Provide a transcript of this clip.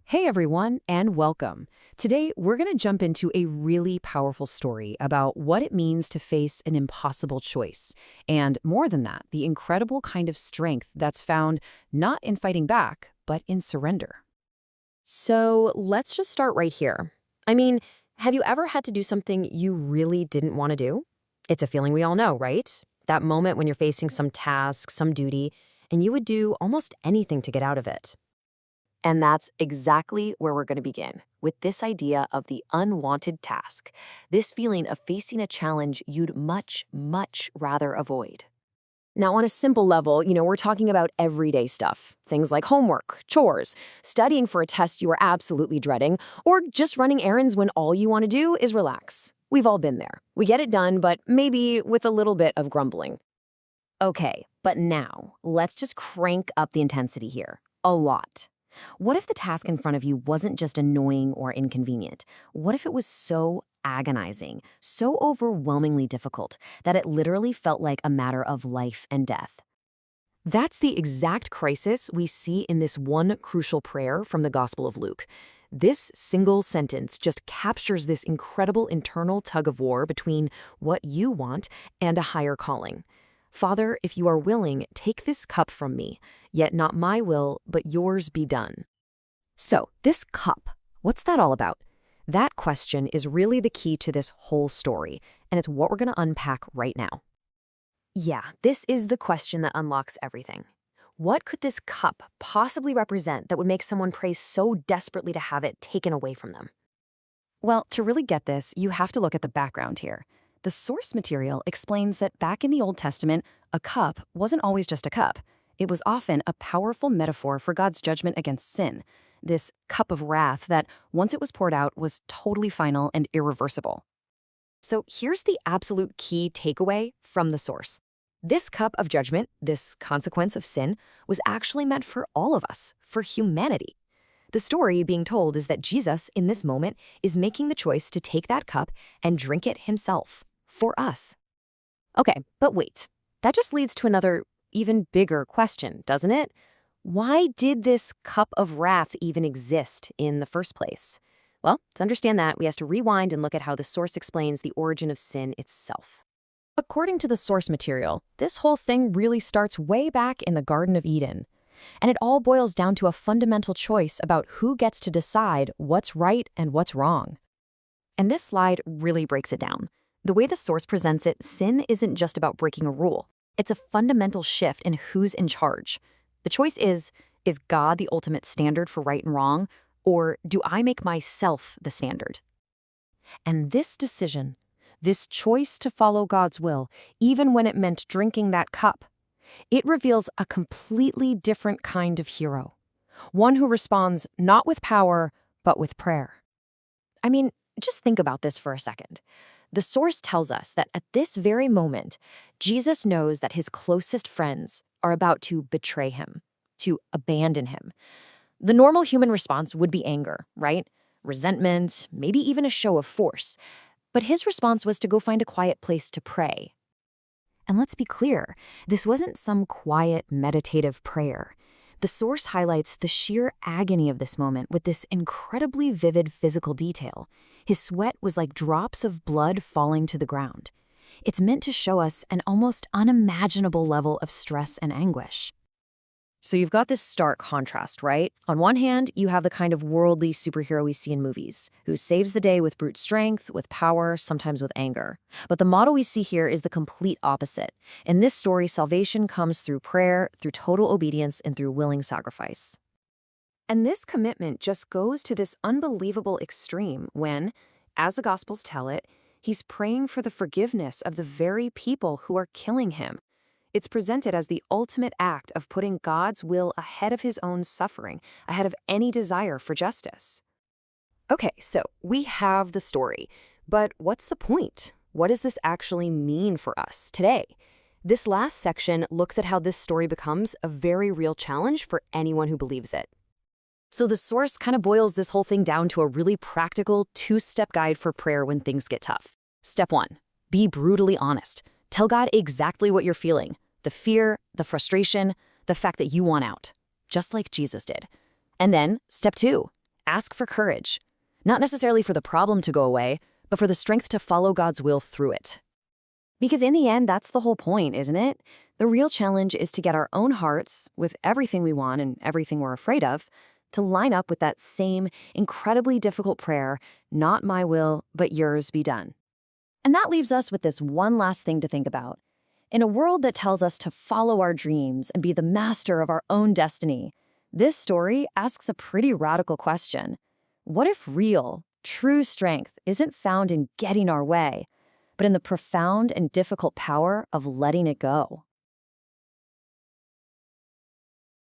Hey everyone, and welcome. Today, we're going to jump into a really powerful story about what it means to face an impossible choice. And more than that, the incredible kind of strength that's found not in fighting back, but in surrender. So let's just start right here. I mean, have you ever had to do something you really didn't want to do? It's a feeling we all know, right? That moment when you're facing some task, some duty, and you would do almost anything to get out of it. And that's exactly where we're going to begin, with this idea of the unwanted task, this feeling of facing a challenge you'd much, much rather avoid. Now, on a simple level, we're talking about everyday stuff. Things like homework, chores, studying for a test you are absolutely dreading, or just running errands when all you want to do is relax. We've all been there. We get it done, but maybe with a little bit of grumbling. Okay, but now, let's just crank up the intensity here. A lot. What if the task in front of you wasn't just annoying or inconvenient? What if it was so agonizing, so overwhelmingly difficult, that it literally felt like a matter of life and death? That's the exact crisis we see in this one crucial prayer from the Gospel of Luke. This single sentence just captures this incredible internal tug of war between what you want and a higher calling. Father, if you are willing, take this cup from me, yet not my will, but yours be done. So, this cup, what's that all about? That question is really the key to this whole story, and it's what we're going to unpack right now. Yeah, this is the question that unlocks everything. What could this cup possibly represent that would make someone pray so desperately to have it taken away from them? Well, to really get this, you have to look at the background here. The source material explains that back in the Old Testament, a cup wasn't always just a cup. It was often a powerful metaphor for God's judgment against sin. This cup of wrath that, once it was poured out, was totally final and irreversible. So here's the absolute key takeaway from the source. This cup of judgment, this consequence of sin, was actually meant for all of us, for humanity. The story being told is that Jesus, in this moment, is making the choice to take that cup and drink it himself, for us. Okay, but wait. That just leads to another, even bigger question, doesn't it? Why did this cup of wrath even exist in the first place? Well, to understand that, we have to rewind and look at how the source explains the origin of sin itself. According to the source material, this whole thing really starts way back in the Garden of Eden. And it all boils down to a fundamental choice about who gets to decide what's right and what's wrong. And this slide really breaks it down. The way the source presents it, sin isn't just about breaking a rule. It's a fundamental shift in who's in charge. The choice is God the ultimate standard for right and wrong, or do I make myself the standard? And this decision, this choice to follow God's will, even when it meant drinking that cup, it reveals a completely different kind of hero. One who responds not with power, but with prayer. I mean, just think about this for a second. The source tells us that at this very moment, Jesus knows that his closest friends are about to betray him, to abandon him. The normal human response would be anger, right? Resentment, maybe even a show of force. But his response was to go find a quiet place to pray. And let's be clear, this wasn't some quiet, meditative prayer. The source highlights the sheer agony of this moment with this incredibly vivid physical detail. His sweat was like drops of blood falling to the ground. It's meant to show us an almost unimaginable level of stress and anguish. So you've got this stark contrast, right? On one hand, you have the kind of worldly superhero we see in movies, who saves the day with brute strength, with power, sometimes with anger. But the model we see here is the complete opposite. In this story, salvation comes through prayer, through total obedience, and through willing sacrifice. And this commitment just goes to this unbelievable extreme when, as the Gospels tell it, he's praying for the forgiveness of the very people who are killing him. It's presented as the ultimate act of putting God's will ahead of his own suffering, ahead of any desire for justice. Okay, so we have the story, but what's the point? What does this actually mean for us today? This last section looks at how this story becomes a very real challenge for anyone who believes it. So the source kind of boils this whole thing down to a really practical two-step guide for prayer when things get tough. Step 1, be brutally honest. Tell God exactly what you're feeling. The fear, the frustration, the fact that you want out, just like Jesus did. And then, step 2, Ask for courage. Not necessarily for the problem to go away, but for the strength to follow God's will through it. Because in the end, that's the whole point, isn't it? The real challenge is to get our own hearts, with everything we want and everything we're afraid of, to line up with that same incredibly difficult prayer, not my will, but yours be done. And that leaves us with this one last thing to think about. In a world that tells us to follow our dreams and be the master of our own destiny, this story asks a pretty radical question. What if real, true strength isn't found in getting our way, but in the profound and difficult power of letting it go?